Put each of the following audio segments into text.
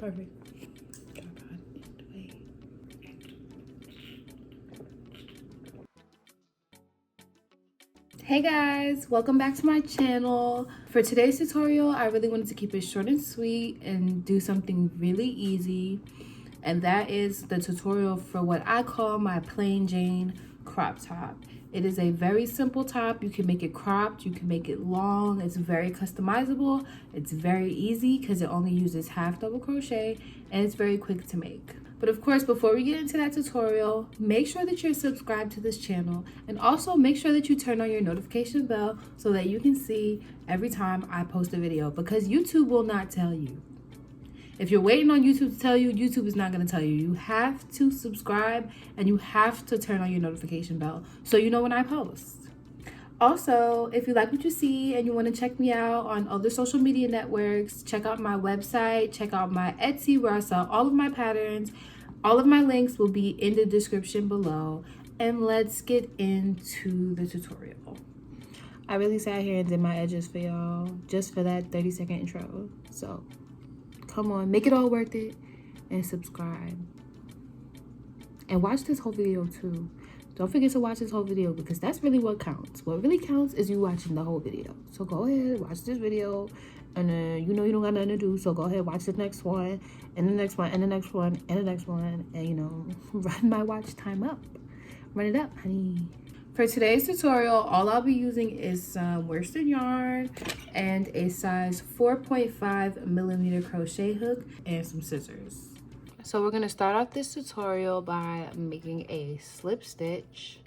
Perfect. Hey guys, welcome back to my channel. For today's tutorial, I really wanted to keep it short and sweet and do something really easy. And that is the tutorial for what I call my plain Jane crop top. It is a very simple top. You can make it cropped, you can make it long. It's very customizable. It's very easy because it only uses half double crochet and it's very quick to make. But of course, before we get into that tutorial, make sure that you're subscribed to this channel and also make sure that you turn on your notification bell so that you can see every time I post a video, because YouTube will not tell you. If you're waiting on YouTube to tell you, YouTube is not going to tell you. You have to subscribe and you have to turn on your notification bell so you know when I post. Also, if you like what you see and you want to check me out on other social media networks, check out my website, check out my Etsy where I sell all of my patterns. All of my links will be in the description below. And let's get into the tutorial. I really sat here and did my edges for y'all just for that 30-second intro. So come on, make it all worth it and subscribe. And watch this whole video too. Don't forget to watch this whole video because that's really what counts. What really counts is you watching the whole video. So go ahead, watch this video. And then you know you don't got nothing to do. So go ahead, watch the next one, and the next one, and the next one, and the next one. And you know, run my watch time up. Run it up, honey. For today's tutorial, all I'll be using is some worsted yarn and a size 4.5 millimeter crochet hook and some scissors. So we're going to start off this tutorial by making a slip stitch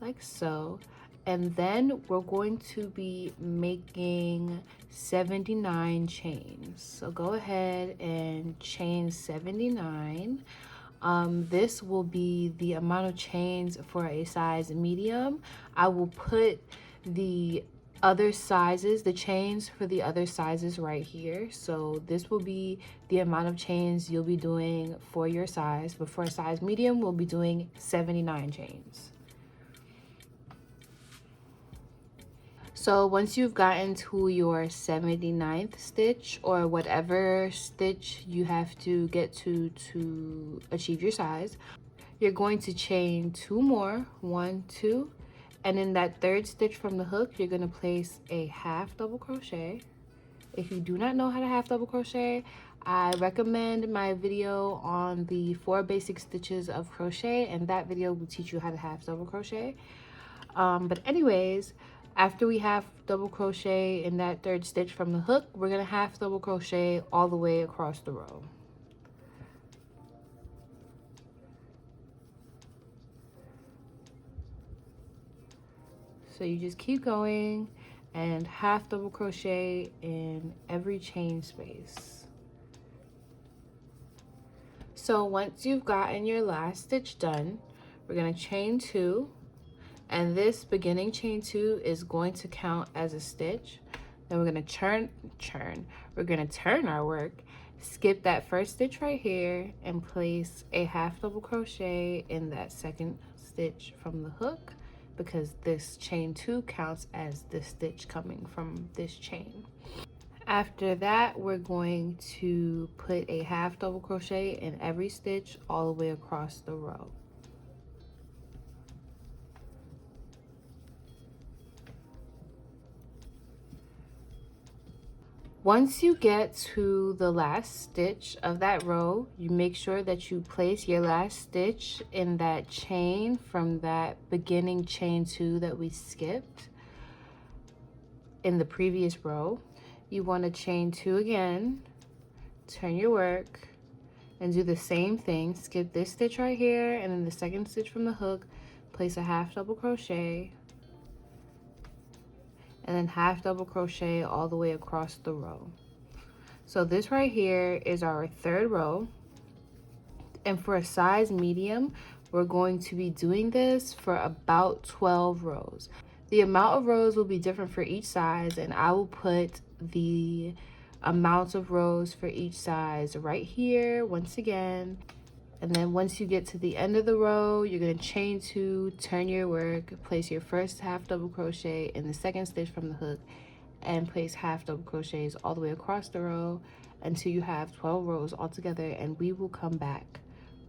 like so, and then we're going to be making 79 chains. So go ahead and chain 79. This will be the amount of chains for a size medium. I will put the other sizes, the chains for the other sizes right here. So this will be the amount of chains you'll be doing for your size, but for a size medium, we'll be doing 79 chains. So once you've gotten to your 79th stitch, or whatever stitch you have to get to achieve your size, you're going to chain 2 more, 1, 2, and in that third stitch from the hook, you're going to place a half double crochet. If you do not know how to half double crochet, I recommend my video on the 4 basic stitches of crochet, and that video will teach you how to half double crochet. But anyways, after we half double crochet in that third stitch from the hook, we're going to half double crochet all the way across the row. So you just keep going and half double crochet in every chain space. So once you've gotten your last stitch done, we're going to chain 2, and this beginning chain 2 is going to count as a stitch. Then we're going to we're going to turn our work, skip that first stitch right here, and place a half double crochet in that second stitch from the hook, because this chain 2 counts as the stitch coming from this chain. After that, we're going to put a half double crochet in every stitch all the way across the row. Once you get to the last stitch of that row, you make sure that you place your last stitch in that chain from that beginning chain 2 that we skipped in the previous row. You want to chain 2 again, turn your work, and do the same thing. Skip this stitch right here, and then the second stitch from the hook, place a half double crochet, and then half double crochet all the way across the row. So this right here is our third row, and for a size medium, we're going to be doing this for about 12 rows. The amount of rows will be different for each size, and I will put the amounts of rows for each size right here once again. And then once you get to the end of the row, you're going to chain 2, turn your work, place your first half double crochet in the second stitch from the hook, and place half double crochets all the way across the row, until you have 12 rows all together, and we will come back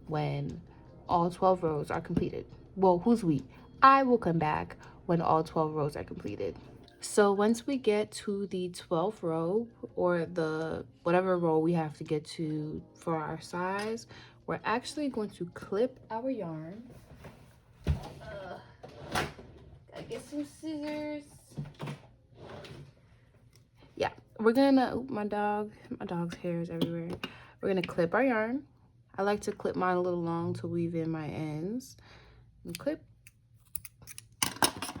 when all 12 rows are completed. Well, who's we? I will come back when all 12 rows are completed. So once we get to the 12th row, or the whatever row we have to get to for our size, we're actually going to clip our yarn. Gotta get some scissors. Yeah, we're gonna, my dog's hair is everywhere. We're gonna clip our yarn. I like to clip mine a little long to weave in my ends. And clip.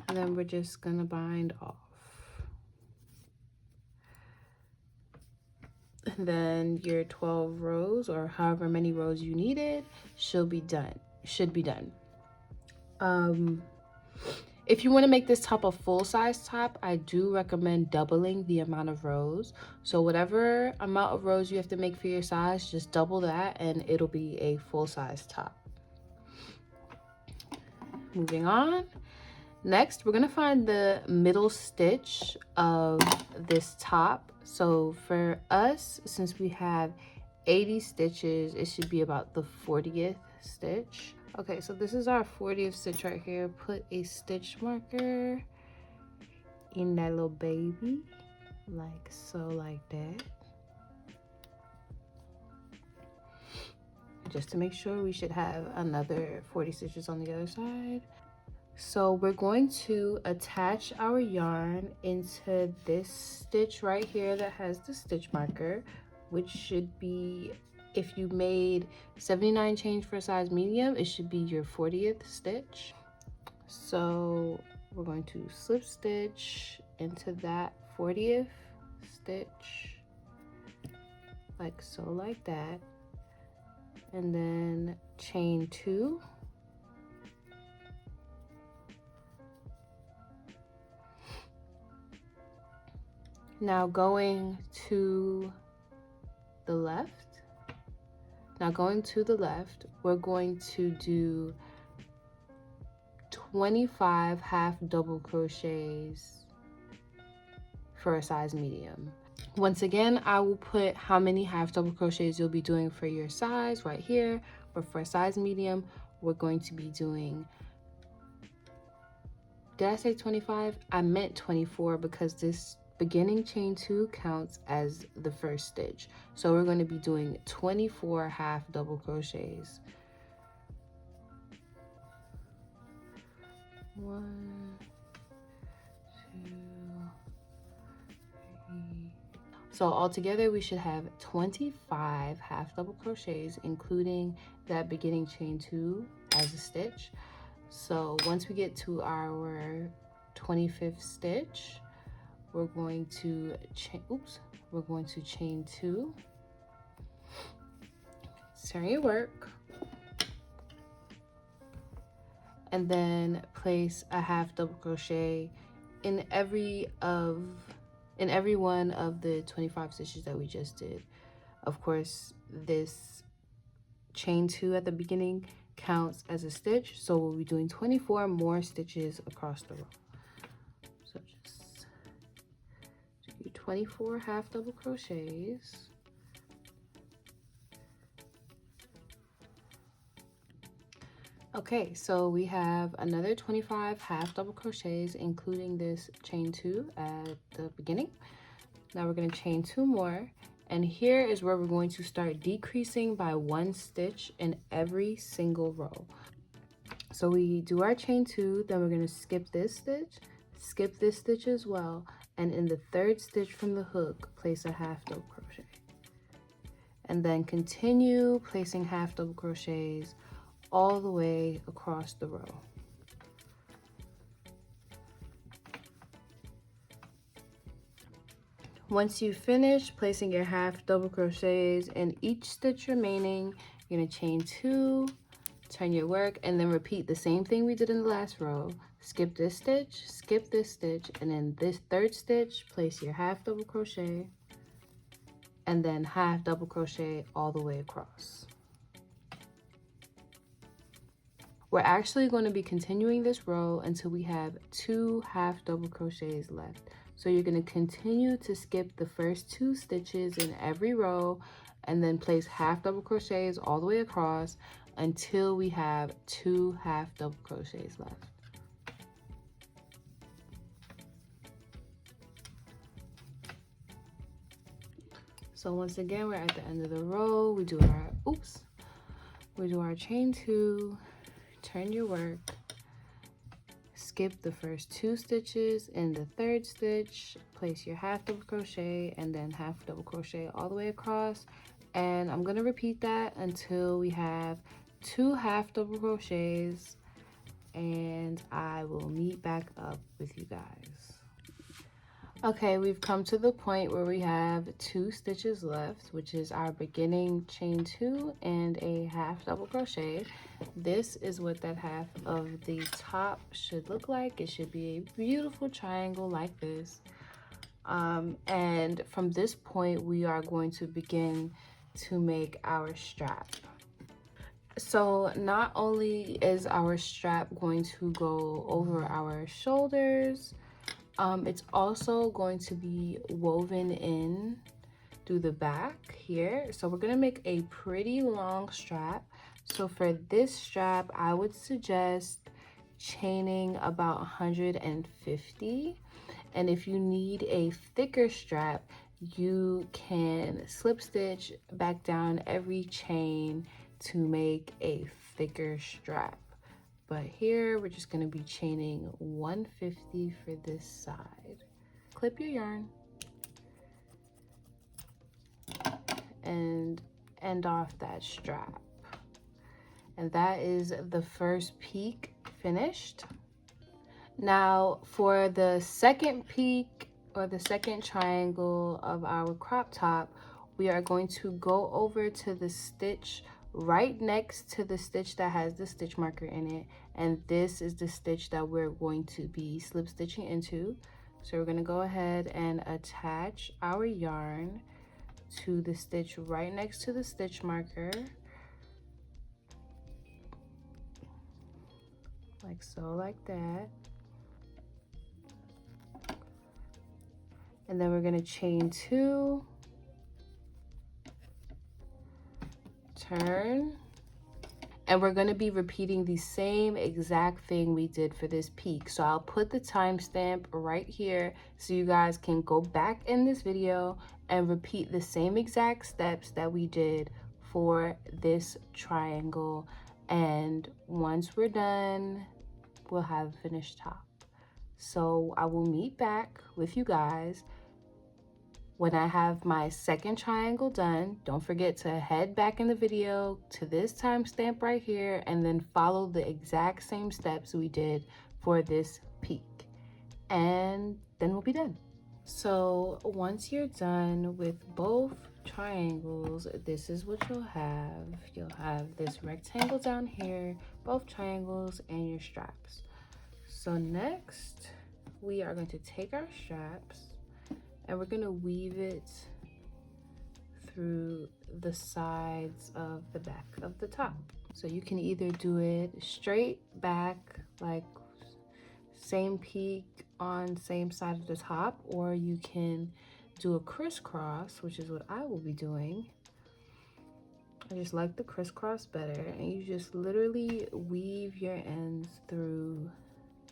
And then we're just gonna bind off. And then your 12 rows, or however many rows you needed, should be done. If you want to make this top a full-size top, I do recommend doubling the amount of rows. So whatever amount of rows you have to make for your size, just double that and it'll be a full-size top. Moving on. Next, we're gonna find the middle stitch of this top. So for us, since we have 80 stitches, it should be about the 40th stitch. Okay, so this is our 40th stitch right here. Put a stitch marker in that little baby, like so, like that. Just to make sure, we should have another 40 stitches on the other side. So we're going to attach our yarn into this stitch right here that has the stitch marker, which should be, if you made 79 change for a size medium, it should be your 40th stitch. So we're going to slip stitch into that 40th stitch, like so, like that, and then chain 2. Now going to the left, we're going to do 25 half double crochets for a size medium. Once again, I will put how many half double crochets you'll be doing for your size right here, but for a size medium, we're going to be doing, did I say 25? I meant 24 because this beginning chain 2 counts as the first stitch. So we're going to be doing 24 half double crochets. 1, 2, 3. So altogether we should have 25 half double crochets, including that beginning chain 2 as a stitch. So once we get to our 25th stitch, we're going to chain 2, turn your work, and then place a half double crochet in every one of the 25 stitches that we just did. Of course, this chain 2 at the beginning counts as a stitch, so we'll be doing 24 more stitches across the row. So just do 24 half double crochets. Okay, so we have another 25 half double crochets, including this chain 2 at the beginning. Now we're going to chain 2 more, and here is where we're going to start decreasing by 1 stitch in every single row. So we do our chain 2, then we're going to skip this stitch as well, and in the 3rd stitch from the hook, place a half double crochet, and then continue placing half double crochets all the way across the row. Once you finish placing your half double crochets in each stitch remaining, you're going to chain 2, turn your work, and then repeat the same thing we did in the last row. Skip this stitch, and in this 3rd stitch, place your half double crochet, and then half double crochet all the way across. We're actually going to be continuing this row until we have 2 half double crochets left. So you're going to continue to skip the first 2 stitches in every row and then place half double crochets all the way across until we have 2 half double crochets left. So once again, we're at the end of the row. We do our chain 2, turn your work, skip the first 2 stitches in the 3rd stitch, place your half double crochet and then half double crochet all the way across. And I'm going to repeat that until we have 2 half double crochets, and I will meet back up with you guys. Okay, we've come to the point where we have 2 stitches left, which is our beginning chain 2 and a half double crochet. This is what that half of the top should look like. It should be a beautiful triangle like this. And from this point, we are going to begin to make our strap. So not only is our strap going to go over our shoulders, it's also going to be woven in through the back here. So we're gonna make a pretty long strap. So for this strap, I would suggest chaining about 150. And if you need a thicker strap, you can slip stitch back down every chain to make a thicker strap. But here we're just going to be chaining 150 for this side. Clip your yarn and end off that strap. And that is the first peak finished. Now for the second peak or the second triangle of our crop top, we are going to go over to the stitch right next to the stitch that has the stitch marker in it, and this is the stitch that we're going to be slip stitching into. So we're going to go ahead and attach our yarn to the stitch right next to the stitch marker, like so, like that. And then we're going to chain 2, turn, and we're going to be repeating the same exact thing we did for this peak. So I'll put the timestamp right here so you guys can go back in this video and repeat the same exact steps that we did for this triangle. And once we're done, we'll have a finished top. So I will meet back with you guys when I have my second triangle done. Don't forget to head back in the video to this timestamp right here and then follow the exact same steps we did for this peak. And then we'll be done. So once you're done with both triangles, this is what you'll have. You'll have this rectangle down here, both triangles, and your straps. So next, we are going to take our straps and we're going to weave it through the sides of the back of the top. So you can either do it straight back, like same peak on same side of the top, or you can do a crisscross, which is what I will be doing. I just like the crisscross better, and you just literally weave your ends through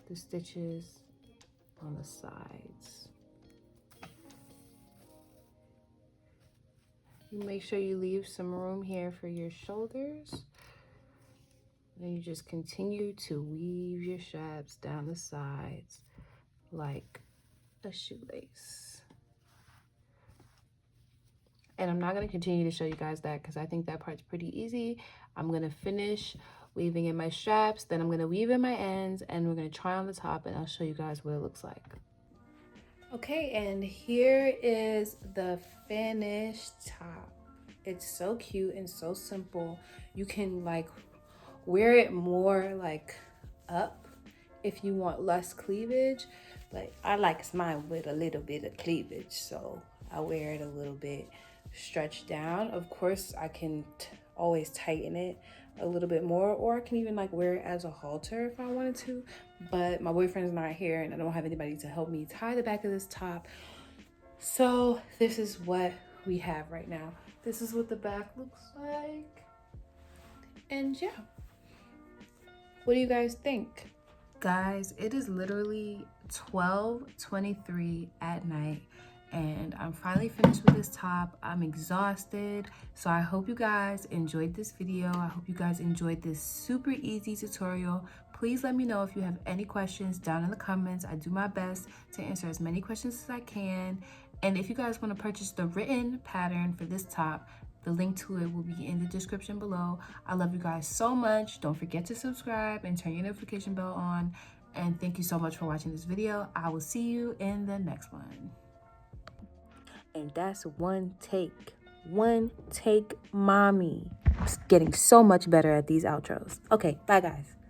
the stitches on the sides. You make sure you leave some room here for your shoulders. And you just continue to weave your straps down the sides like a shoelace. And I'm not going to continue to show you guys that because I think that part's pretty easy. I'm going to finish weaving in my straps, then I'm going to weave in my ends, and we're going to try on the top, and I'll show you guys what it looks like. Okay, and here is the finished top. It's so cute and so simple. You can like wear it more like up if you want less cleavage. Like I like mine with a little bit of cleavage, so I wear it a little bit stretched down. Of course, I can always tighten it, a little bit more, or I can even like wear it as a halter if I wanted to. But my boyfriend is not here and I don't have anybody to help me tie the back of this top. So this is what we have right now. This is what the back looks like. And yeah, what do you guys think? Guys, it is literally 12:23 at night and I'm finally finished with this top. I'm exhausted. So I hope you guys enjoyed this video. I hope you guys enjoyed this super easy tutorial. Please let me know if you have any questions down in the comments. I do my best to answer as many questions as I can. And if you guys want to purchase the written pattern for this top, the link to it will be in the description below. I love you guys so much. Don't forget to subscribe and turn your notification bell on. And thank you so much for watching this video. I will see you in the next one. And that's one take. One take, mommy. I'm getting so much better at these outros. Okay, bye guys.